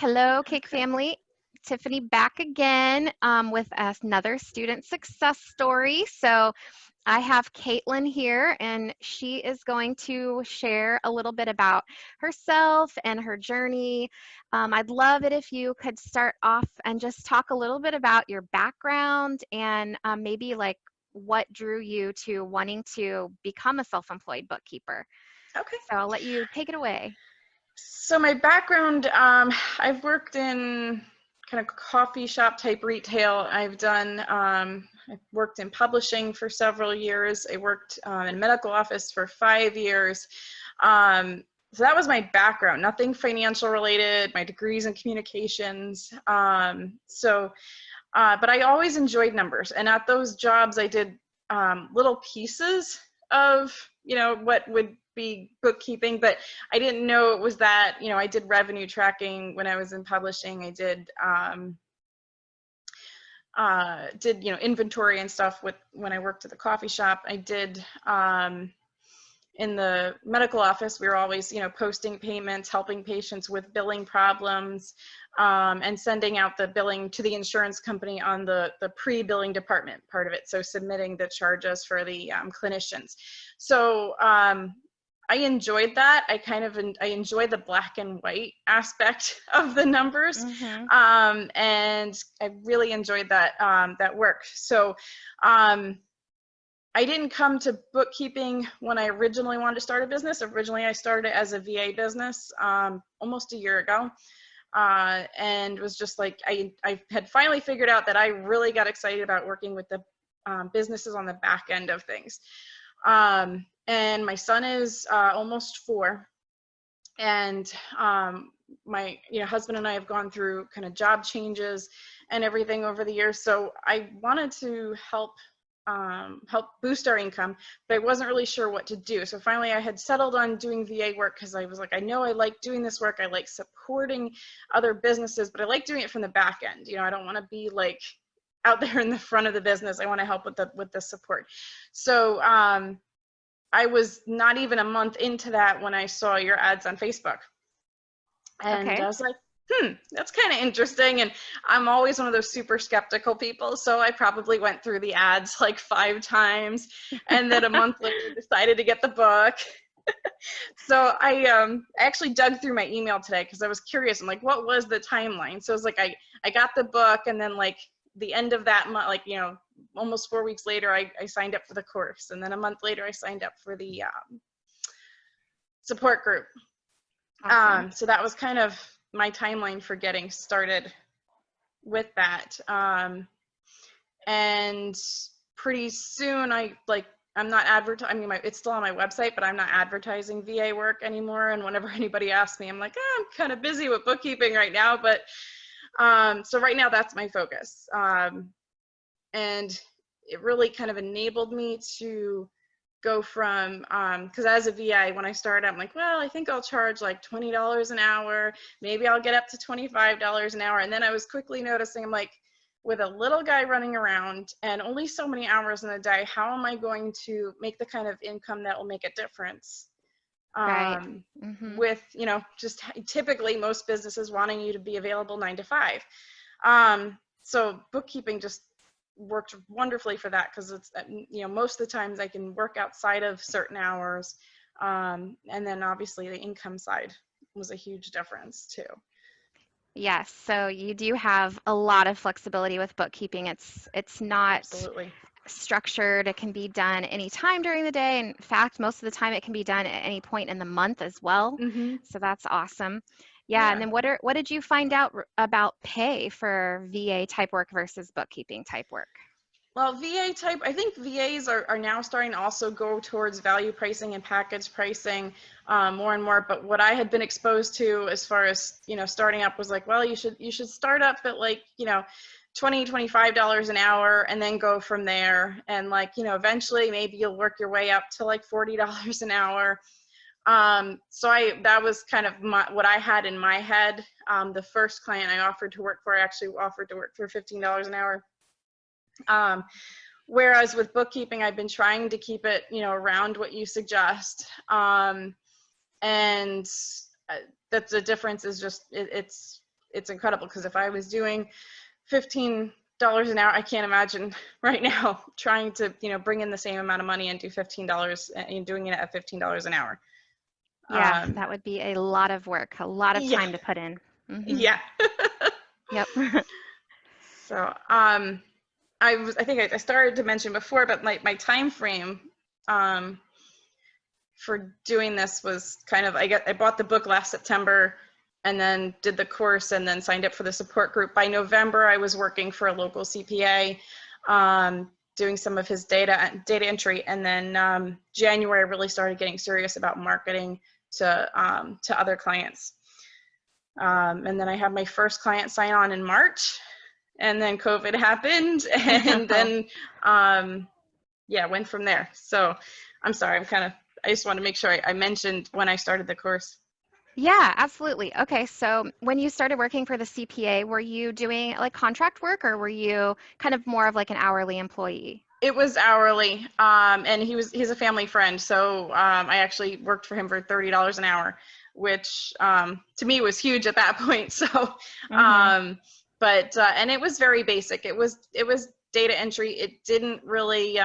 Hello, Cake Family. Tiffany back again with another student success story. So I have Katelynn here, and she is going to share a little bit about herself and her journey. I'd love it if you could start off and just talk a little bit about your background and maybe like what drew you to wanting to become a self-employed bookkeeper. Okay. So I'll let you take it away. So my background, I've worked in kind of coffee shop type retail. I've worked in publishing for several years. I worked in a medical office for 5 years. So that was my background, nothing financial related, my degrees in communications. But I always enjoyed numbers. And at those jobs, I did little pieces of, what would be bookkeeping, but I didn't know it was that. I did revenue tracking when I was in publishing. I did inventory and stuff when I worked at the coffee shop. I did in the medical office, we were always posting payments, helping patients with billing problems, and sending out the billing to the insurance company on the pre-billing department part of it, so submitting the charges for the clinicians. So I enjoyed that. I enjoy the black and white aspect of the numbers, Mm-hmm. and I really enjoyed that work. So I didn't come to bookkeeping when I originally wanted to start a business. Originally, I started as a VA business almost a year ago, and was just like, I had finally figured out that I really got excited about working with the businesses on the back end of things. And my son is almost 4, and my husband and I have gone through kind of job changes and everything over the years. So I wanted to help boost our income, but I wasn't really sure what to do. So finally I had settled on doing VA work because I was like, I know I like doing this work. I like supporting other businesses, but I like doing it from the back end. I don't want to be like out there in the front of the business. I want to help with the support. So I was not even a month into that when I saw your ads on Facebook. And Okay. I was like, that's kind of interesting. And I'm always one of those super skeptical people. So I probably went through the ads like 5 times. And then a month later decided to get the book. So I actually dug through my email today because I was curious. I'm like, what was the timeline? So it was like, I got the book, and then like the end of that month, like, almost 4 weeks later, I signed up for the course. And then a month later, I signed up for the support group. Awesome. So that was kind of my timeline for getting started with that. And pretty soon I'm not advertising. I mean, it's still on my website, but I'm not advertising VA work anymore. And whenever anybody asks me, I'm like, I'm kind of busy with bookkeeping right now. But so right now that's my focus. And it really kind of enabled me to go from, because as a VA, when I started, I'm like, well, I think I'll charge like $20 an hour. Maybe I'll get up to $25 an hour. And then I was quickly noticing, I'm like, with a little guy running around and only so many hours in a day, how am I going to make the kind of income that will make a difference? Right. Mm-hmm. With, just typically most businesses wanting you to be available 9 to 5. So bookkeeping just worked wonderfully for that, because it's most of the times I can work outside of certain hours, and then obviously the income side was a huge difference too. Yes, so you do have a lot of flexibility with bookkeeping. It's not Absolutely. structured. It can be done anytime during the day. In fact, most of the time it can be done at any point in the month as well. Mm-hmm. So that's awesome. Yeah, and Yeah. then what did you find out about pay for VA type work versus bookkeeping type work? Well, VA type, I think VAs are now starting to also go towards value pricing and package pricing more and more. But what I had been exposed to as far as, starting up was like, well, you should start up at like, $25 an hour and then go from there. And like, eventually maybe you'll work your way up to like $40 an hour. So that was kind of what I had in my head. The first client I offered to work for, I actually offered to work for $15 an hour. Whereas with bookkeeping, I've been trying to keep it, around what you suggest. And that's the difference is just, it's it's incredible, because if I was doing $15 an hour, I can't imagine right now trying to, bring in the same amount of money and do $15 and doing it at $15 an hour. Yeah, that would be a lot of work, a lot of Yeah, time to put in. yeah. Yep. So, I think I started to mention before, but my time frame, for doing this was kind of, I bought the book last September and then did the course and then signed up for the support group. By November, I was working for a local CPA, doing some of his data entry. And then January, I really started getting serious about marketing to other clients. And then I had my first client sign on in March, and then COVID happened, and then went from there. So I'm sorry, I just want to make sure I mentioned when I started the course. Yeah, absolutely. Okay, so when you started working for the CPA, were you doing like contract work, or were you kind of more of like an hourly employee? It was hourly, and he's a family friend, so I actually worked for him for $30 an hour, which to me was huge at that point. So, and it was very basic. It was data entry. It didn't really.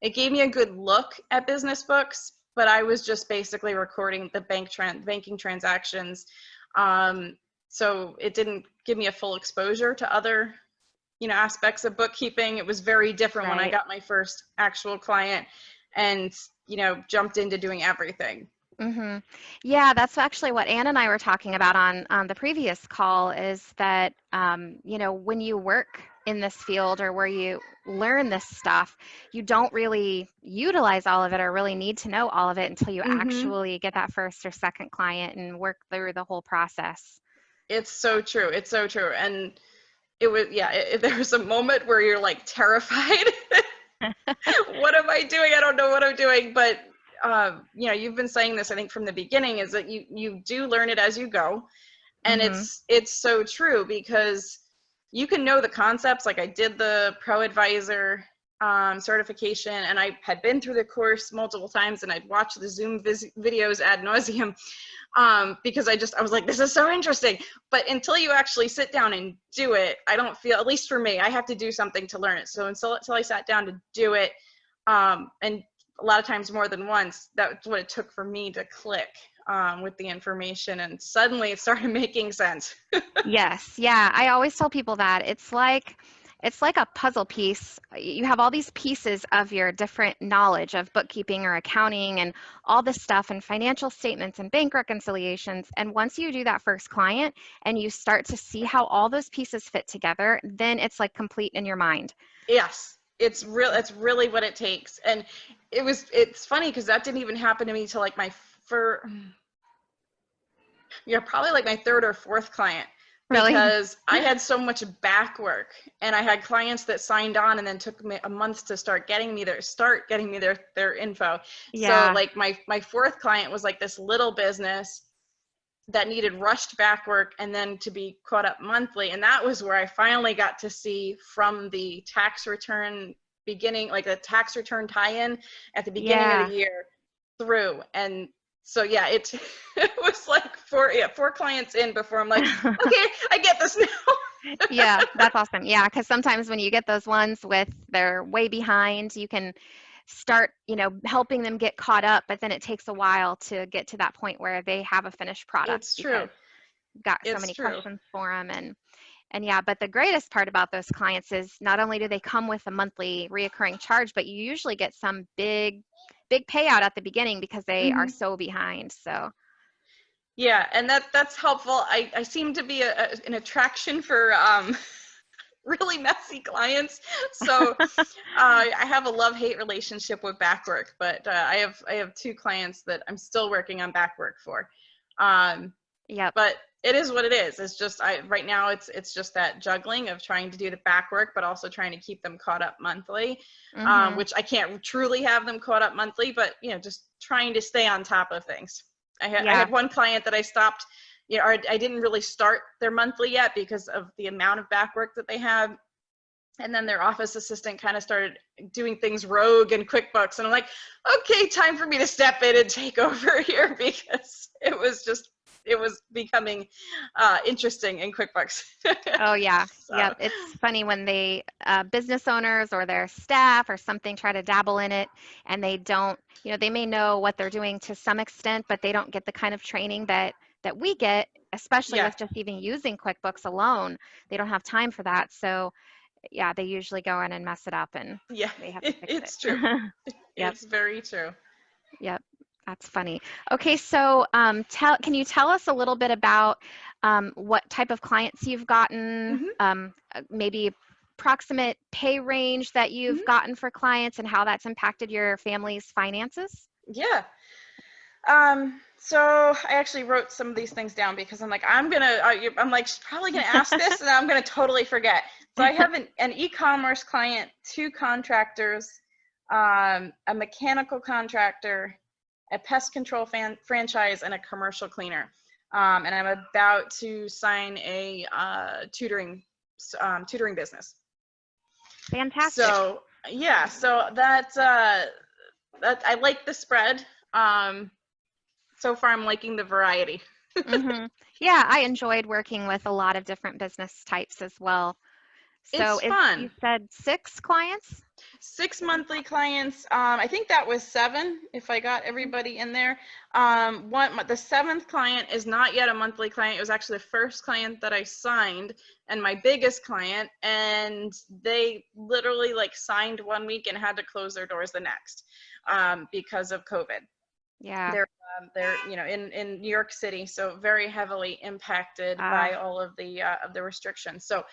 It gave me a good look at business books, but I was just basically recording the banking transactions. So it didn't give me a full exposure to other, aspects of bookkeeping. It was very different when I got my first actual client and, jumped into doing everything. Yeah, that's actually what Ann and I were talking about on the previous call, is that, when you work in this field or where you learn this stuff, you don't really utilize all of it or really need to know all of it until you actually get that first or second client and work through the whole process. It's so true. It's so true. And it was, there was a moment where you're like terrified. What am I doing? I don't know what I'm doing. But, you've been saying this, I think, from the beginning, is that you do learn it as you go. And it's so true, because you can know the concepts. Like I did the Pro Advisor certification, and I had been through the course multiple times, and I'd watched the Zoom videos ad nauseum, because I was like, this is so interesting. But until you actually sit down and do it, I don't feel, at least for me, I have to do something to learn it. So until I sat down to do it, and a lot of times more than once, that's what it took for me to click with the information, and suddenly it started making sense. Yes, yeah. I always tell people that it's like a puzzle piece. You have all these pieces of your different knowledge of bookkeeping or accounting and all this stuff and financial statements and bank reconciliations. And once you do that first client and you start to see how all those pieces fit together, then it's like complete in your mind. Yes, it's really what it takes. And it's funny, because that didn't even happen to me till like probably like my third or fourth client. Really? Because I had so much back work, and I had clients that signed on and then took me a month to start getting me their info. Yeah. So like my fourth client was like this little business that needed rushed back work and then to be caught up monthly. And that was where I finally got to see from the tax return beginning, like the tax return tie-in at the beginning of the year through. And so it was like four clients in before I'm like, okay, I get this now. Yeah, that's awesome. Yeah, because sometimes when you get those ones they're way behind, you can start, helping them get caught up, but then it takes a while to get to that point where they have a finished product. It's true. You've got so many questions for them. And yeah, but the greatest part about those clients is not only do they come with a monthly reoccurring charge, but you usually get some big payout at the beginning because they are so behind. So yeah, and that's helpful. I seem to be an attraction for really messy clients. So I have a love-hate relationship with back work, but I have two clients that I'm still working on back work for. But it is what it is. It's just right now it's just that juggling of trying to do the back work, but also trying to keep them caught up monthly, which I can't truly have them caught up monthly, but just trying to stay on top of things. I had one client that I stopped, I didn't really start their monthly yet because of the amount of back work that they have. And then their office assistant kind of started doing things rogue in QuickBooks. And I'm like, okay, time for me to step in and take over here, because it was just it was becoming interesting in QuickBooks. Oh yeah. So Yep. It's funny when they business owners or their staff or something try to dabble in it and they don't, they may know what they're doing to some extent, but they don't get the kind of training that we get, especially yeah, with just even using QuickBooks alone. They don't have time for that. So yeah, they usually go in and mess it up and yeah, they have to fix it's true. it. Yep. It's very true. Yep, that's funny. Okay, so can you tell us a little bit about what type of clients you've gotten, Hmm. maybe approximate pay range that you've Hmm. gotten for clients and how that's impacted your family's finances? Yeah. So I actually wrote some of these things down because I'm like, I'm like, she's probably gonna ask this, and I'm gonna totally forget. So I have an e-commerce client, 2 contractors, a mechanical contractor, a pest control franchise, and a commercial cleaner. And I'm about to sign a tutoring business. Fantastic. So yeah, so that I like the spread. So far, I'm liking the variety. Yeah, I enjoyed working with a lot of different business types as well. So It's is you fun. said 6 clients? 6 monthly clients. I think that was 7 if I got everybody in there. The 7th client is not yet a monthly client. It was actually the first client that I signed and my biggest client, and they literally like signed 1 week and had to close their doors the next because of COVID. Yeah. They're in New York City, so very heavily impacted by Ah, all of the restrictions. So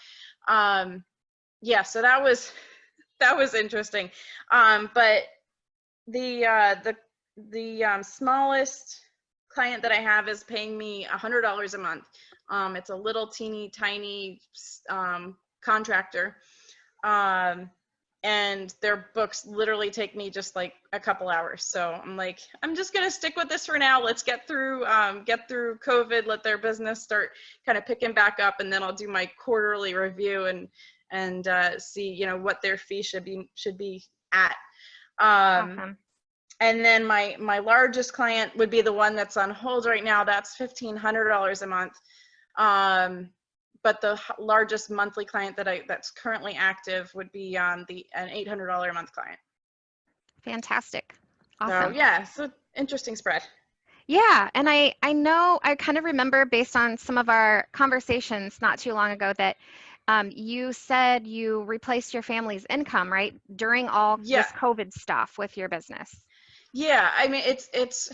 yeah, so that was interesting. But the smallest client that I have is paying me $100 a month. It's a little teeny tiny contractor. And their books literally take me just like a couple hours. So I'm like, I'm just gonna stick with this for now. Let's get through COVID, let their business start kind of picking back up, and then I'll do my quarterly review and see what their fee should be at. Um, awesome. and then my largest client would be the one that's on hold right now. That's $1,500 a month. But the largest monthly client that's currently active would be an $800 a month client. Fantastic. So Awesome. yeah, so interesting spread. Yeah, and I know I kind of remember based on some of our conversations not too long ago that you said you replaced your family's income, right, during all Yeah, this COVID stuff with your business. yeah. I mean, it's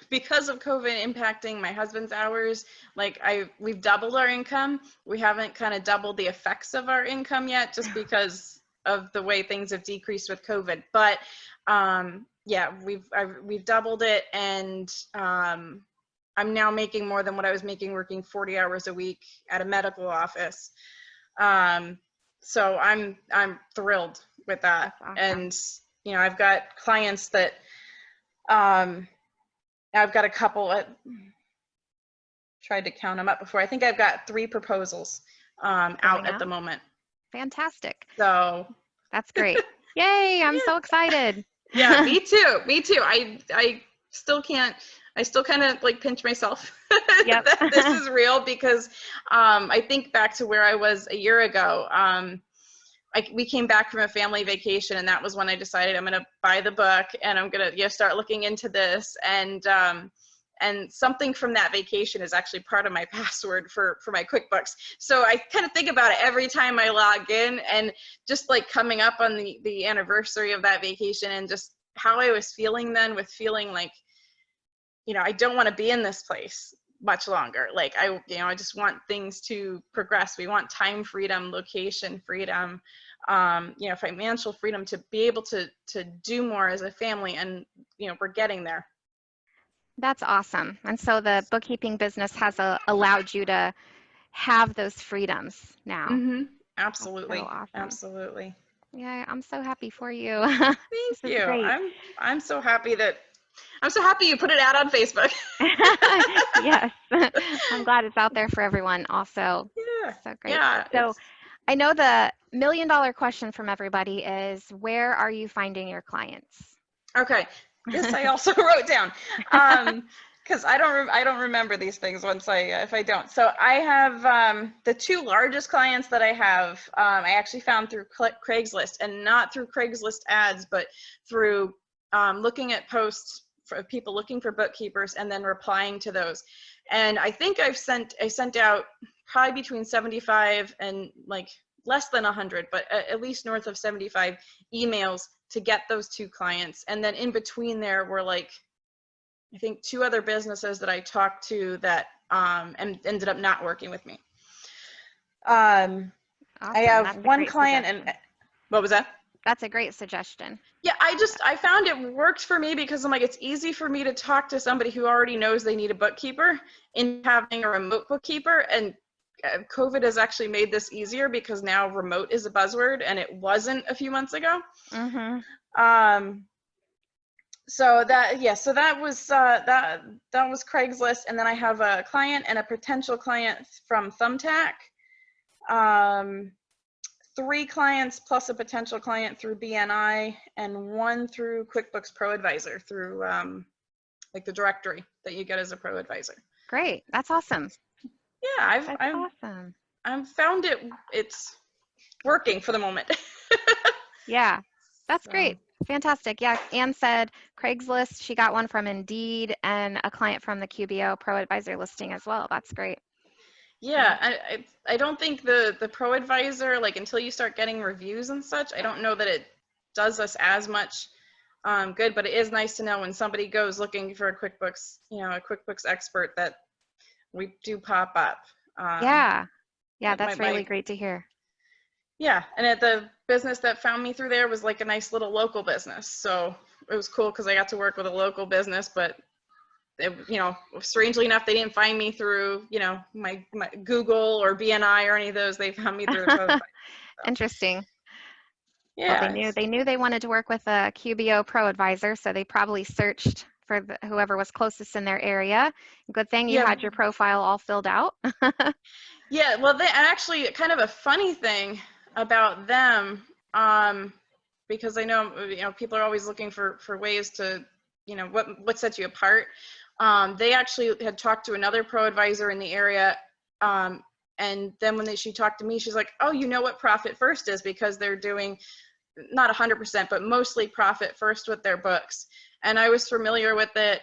because of COVID impacting my husband's hours. Like we've doubled our income. We haven't kind of doubled the effects of our income yet, just because of the way things have decreased with COVID. But yeah, we've doubled it, and I'm now making more than what I was making working 40 hours a week at a medical office. So I'm thrilled with that. That's awesome. And I've got clients that I've got a couple. Tried to count them up before. I think I've got 3 proposals out Going at out. the moment. Fantastic. So That's great. Yay, I'm so excited. yeah, me too. Me too. I still can't. I still kind of like pinch myself Yep. that this is real, because I think back to where I was a year ago. We came back from a family vacation, and that was when I decided I'm going to buy the book and I'm going to start looking into this. And something from that vacation is actually part of my password for my QuickBooks. So I kind of think about it every time I log in, and just like coming up on the anniversary of that vacation, and just how I was feeling then, with feeling like, I don't want to be in this place much longer. Like I just want things to progress. We want time freedom, location freedom, financial freedom to be able to do more as a family. And, we're getting there. That's awesome. And so the bookkeeping business has allowed you to have those freedoms now. Mm-hmm. That's so Absolutely. awesome. Absolutely. Yeah, I'm so happy for you. Thank This is you. great. I'm so happy you put it out on Facebook. Yes. I'm glad it's out there for everyone also. Yeah. So great. Yeah. So I know the $1,000,000 question from everybody is, where are you finding your clients? Okay. This I also wrote down. because I don't remember these things once if I don't. So I have the two largest clients that I have. I actually found through Craigslist, and not through Craigslist ads, but through looking at posts for people looking for bookkeepers and then replying to those. And I think I sent out probably between 75 and like less than 100, but at least north of 75 emails to get those two clients. And then in between there were like, I think 2 other businesses that I talked to that and ended up not working with me. Awesome. I have That's a one great client suggestion. and what was that? That's a great suggestion. Yeah, I found it worked for me because I'm like, it's easy for me to talk to somebody who already knows they need a bookkeeper in having a remote bookkeeper. And COVID has actually made this easier because now remote is a buzzword and it wasn't a few months ago. Mm-hmm. So that was Craigslist. And then I have a client and a potential client from Thumbtack. 3 clients plus a potential client through BNI, and 1 through QuickBooks Pro Advisor through like the directory that you get as a Pro Advisor. Great. That's awesome. Yeah, That's awesome. I've found it's working for the moment. Yeah, that's So, great. Fantastic. Yeah, Anne said Craigslist, she got one from Indeed and a client from the QBO Pro Advisor listing as well. That's great. yeah, I don't think the Pro Advisor, like until you start getting reviews and such, I don't know that it does us as much good, but it is nice to know when somebody goes looking for a QuickBooks, a QuickBooks expert, that we do pop up. Yeah. Yeah, that's My really great to hear. Yeah, and at the business that found me through there was like a nice little local business. So it was cool because I got to work with a local business, but strangely enough, they didn't find me through, my Google or BNI or any of those. They found me through the Pro Advisor. So, Interesting. Well, yeah, they knew they wanted to work with a QBO Pro Advisor, so they probably searched for whoever was closest in their area. Good thing you yeah, had your profile all filled out. yeah. Well, they actually kind of a funny thing about them, because I know people are always looking for ways to, what sets you apart. They actually had talked to another Pro Advisor in the area, and then when she talked to me, she's like, "Oh, you know what Profit First is, because they're doing not 100%, but mostly Profit First with their books." And I was familiar with it,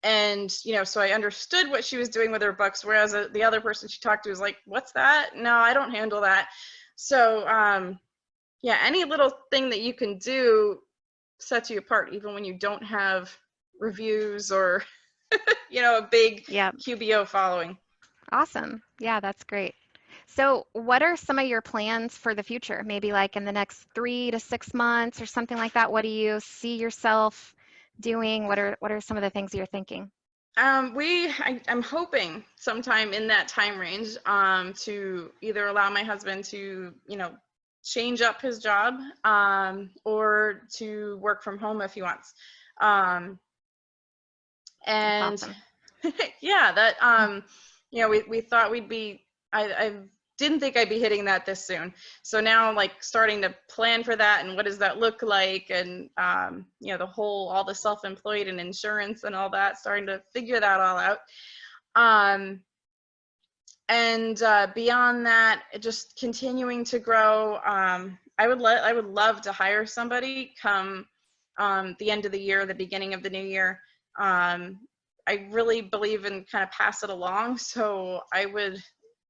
and so I understood what she was doing with her books, whereas the other person she talked to was like, "What's that? No, I don't handle that." So yeah, any little thing that you can do sets you apart, even when you don't have reviews or a big Yeah, QBO following. awesome. Yeah, that's great. So, what are some of your plans for the future? Maybe like in the next 3 to 6 months or something like that. What do you see yourself doing? What are some of the things you're thinking? I'm hoping sometime in that time range to either allow my husband to change up his job, or to work from home if he wants. That's And awesome. yeah, that we thought we'd be. I didn't think I'd be hitting that this soon. So now I'm like starting to plan for that, and what does that look like, and all the self-employed and insurance and all that, starting to figure that all out. And beyond that, just continuing to grow. I would love to hire somebody come the end of the year, the beginning of the new year. I really believe in kind of pass it along. So I would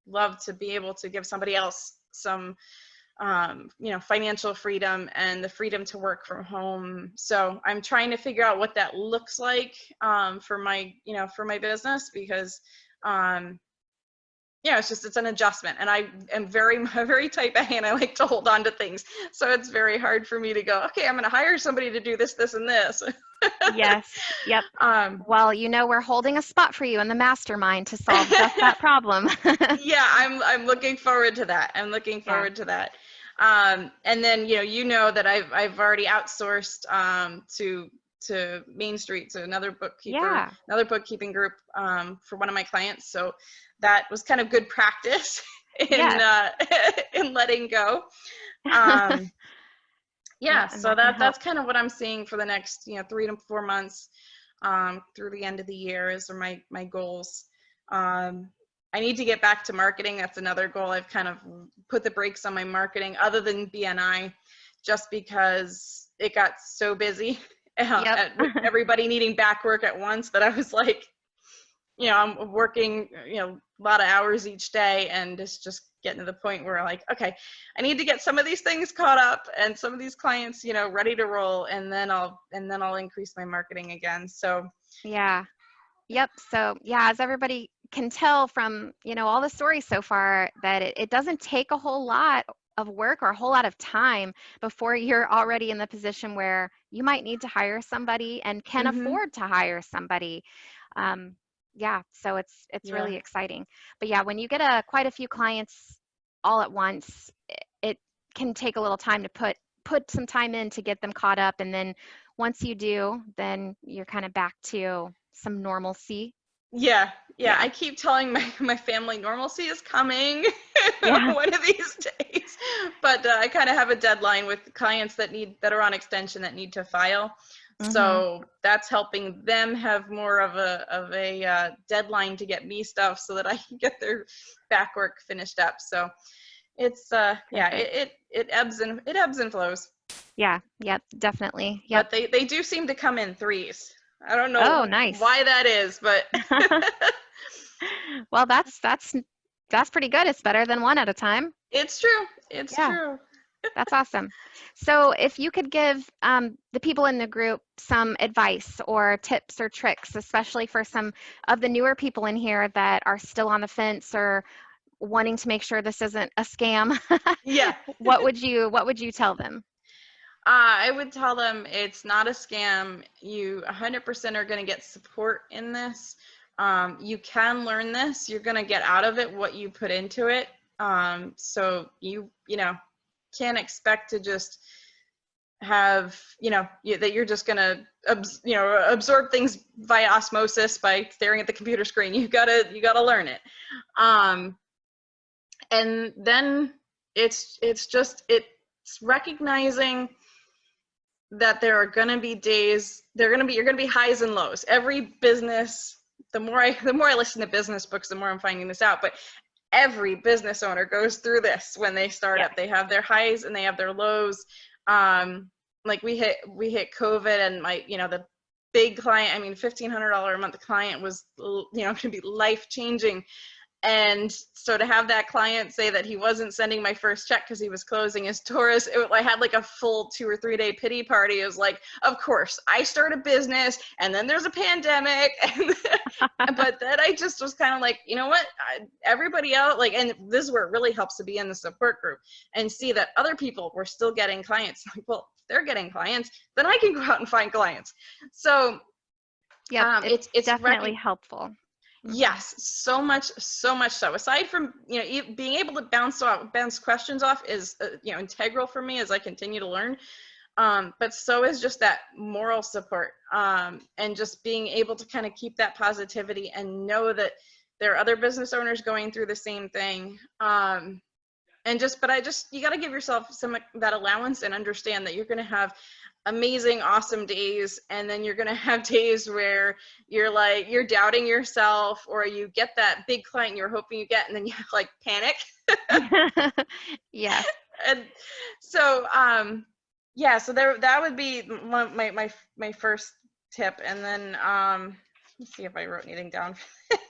love to be able to give somebody else some, financial freedom and the freedom to work from home. So I'm trying to figure out what that looks like for my business, because it's an adjustment, and I am very type A, and I like to hold on to things. So it's very hard for me to go, okay, I'm going to hire somebody to do this, this, and this. Yes. Yep. um, Well, we're holding a spot for you in the mastermind to solve just that problem. yeah, I'm looking forward to that. I'm looking Yeah. forward to that. And then that I've already outsourced to Main Street, to another Yeah. bookkeeping group for one of my clients. So that was kind of good practice in Yes. in letting go. Yeah, Yeah, and so that can help. that's kind of what I'm seeing for the next 3 to 4 months. through the end of the year is my goals. I need to get back to marketing. That's another goal. I've kind of put the brakes on my marketing other than BNI, just because it got so busy Yep. with everybody needing back work at once that I was like, I'm working, a lot of hours each day, and it's just getting to the point where like, okay, I need to get some of these things caught up and some of these clients, ready to roll, and then I'll increase my marketing again. So Yeah. Yep. So yeah, as everybody can tell from, all the stories so far, that it doesn't take a whole lot of work or a whole lot of time before you're already in the position where you might need to hire somebody and can mhm. afford to hire somebody. Um, yeah, so it's Yeah. really exciting. But yeah, when you get quite a few clients all at once, it can take a little time to put some time in to get them caught up, and then once you do, then you're kind of back to some normalcy. Yeah, yeah. Yeah. I keep telling my family normalcy is coming Yeah. one of these days, but I kind of have a deadline with clients that are on extension that need to file. Mhm. So that's helping them have more of a deadline to get me stuff so that I can get their back work finished up. So it's yeah, Perfect. it ebbs and flows, Yeah. Yep. Definitely. Yep. but they do seem to come in threes. I don't Oh, know nice. why that is, but Well, that's pretty good. It's better than one at a time. it's true. It's Yeah, true. that's awesome. So, if you could give the people in the group some advice or tips or tricks, especially for some of the newer people in here that are still on the fence or wanting to make sure this isn't a scam, Yeah. what would you tell them? I would tell them it's not a scam. You 100% are going to get support in this. You can learn this. You're going to get out of it what you put into it. So you can't expect to just have, that you're just going to, absorb things via osmosis by staring at the computer screen. You gotta learn it. Um, and then it's recognizing that there are going to be days, you're going to be highs and lows. Every business, the more I listen to business books, the more I'm finding this out, but every business owner goes through this when they start Yeah. up. They have their highs and they have their lows. Like we hit COVID, and the big client, I mean, $1,500 a month client was, going to be life changing. And so to have that client say that he wasn't sending my first check because he was closing his tours, I had like a full 2 or 3 day pity party. It was like, of course, I start a business and then there's a pandemic. But then I just was kind of like, you know what? Everybody else, and this is where it really helps to be in the support group and see that other people were still getting clients. Like, well, if they're getting clients, then I can go out and find clients. So Yep, it's it's definitely helpful. Hmm. yes, so much so. Aside from, being able to bounce questions off is, integral for me as I continue to learn. But so is just that moral support, and just being able to kind of keep that positivity and know that there are other business owners going through the same thing. You got to give yourself some that allowance and understand that you're going to have amazing, awesome days, and then you're going to have days where you're doubting yourself, or you get that big client you're hoping you get, and then you like panic. Yes. And so yeah, so that would be my first tip. And then let's see if I wrote anything down for this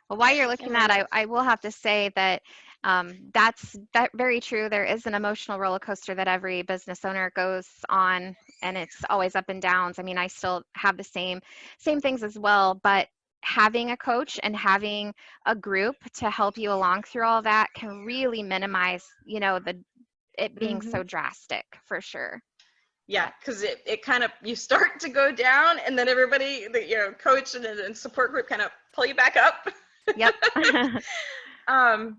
Well, while you're in looking my at, notes. I will have to say that that's very true. There is an emotional roller coaster that every business owner goes on, and it's always up and downs. I mean, I still have the same things as well, but having a coach and having a group to help you along through all that can really minimize, it being Hmm. so drastic for sure. Yeah, But because it kind of, you start to go down, and then everybody, the coach and support group kind of pull you back up. yep. um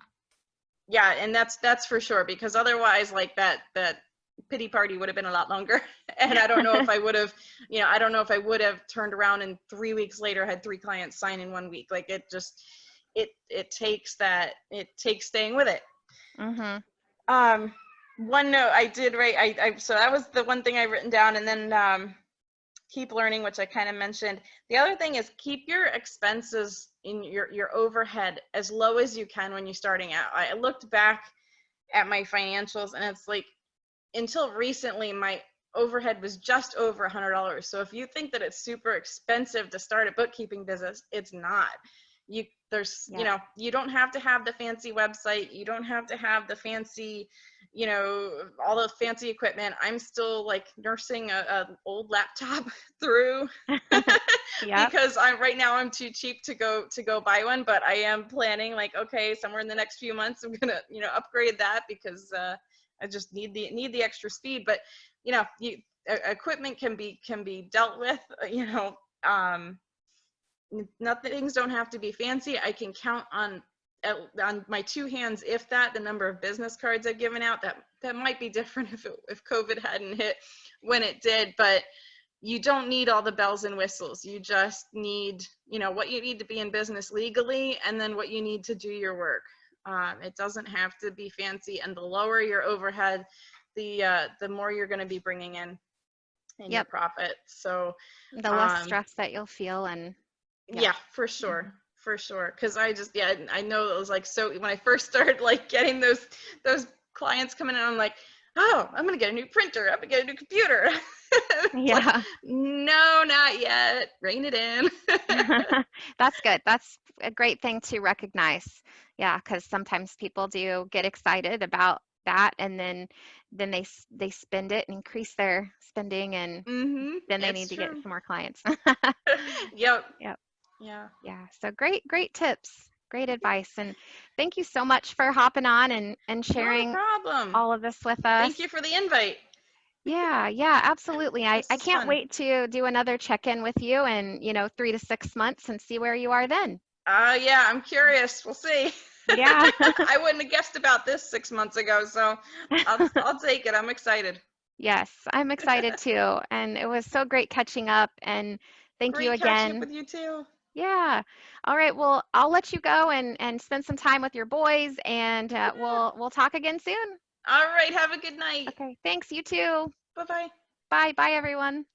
yeah, and that's for sure, because otherwise, like, that pity party would have been a lot longer. And I don't know if I would have, turned around and 3 weeks later had 3 clients sign in 1 week. Like, it takes staying with it. Mhm. One note I did write, so that was the one thing I written down. And then keep learning, which I kind of mentioned. The other thing is keep your expenses in your overhead as low as you can when you're starting out. I looked back at my financials, and it's like, until recently, my overhead was just over $100. So if you think that it's super expensive to start a bookkeeping business, it's not. You Yeah. you don't have to have the fancy website. You don't have to have the fancy, all the fancy equipment. I'm still like nursing a old laptop through Yep. because right now I'm too cheap to go buy one, but I am planning, like, okay, somewhere in the next few months I'm gonna upgrade that because I just need the extra speed. But equipment can be dealt with. Nothing, things don't have to be fancy. I can count on my two hands, if that, the number of business cards I've given out. That might be different if COVID hadn't hit when it did, but you don't need all the bells and whistles. You just need, what you need to be in business legally, and then what you need to do your work. It doesn't have to be fancy, and the lower your overhead, the more you're going to be bringing in your Yep. profit. So The less stress that you'll feel, and yeah, for Mhm. sure. For sure. Cause I know it was like, so when I first started like getting those clients coming in, I'm like, oh, I'm gonna get a new printer. I'm gonna get a new computer. It's like, Yeah. no, not yet. Rein it in. That's good. That's a great thing to recognize. Yeah, because sometimes people do get excited about that, and then they spend it and increase their spending, and then they It's need to get true. some more clients. Yep. Yep. Yeah. Yeah. So great tips, great advice, and thank you so much for hopping on and Not a sharing problem. all of this with us. Thank you for the invite. Yeah, absolutely. I This is can't fun. wait to do another check-in with you in, 3 to 6 months and see where you are then. Yeah, I'm curious. We'll see. Yeah. I wouldn't have guessed about this 6 months ago, so I'll take it. I'm excited. Yes, I'm excited too. And it was so great catching up, and thank you Great catching up again. with you too. Yeah. All right. Well, I'll let you go and spend some time with your boys, and Yeah. we'll talk again soon. All right. Have a good night. Okay. Thanks. You too. Bye bye. Bye. Bye, everyone.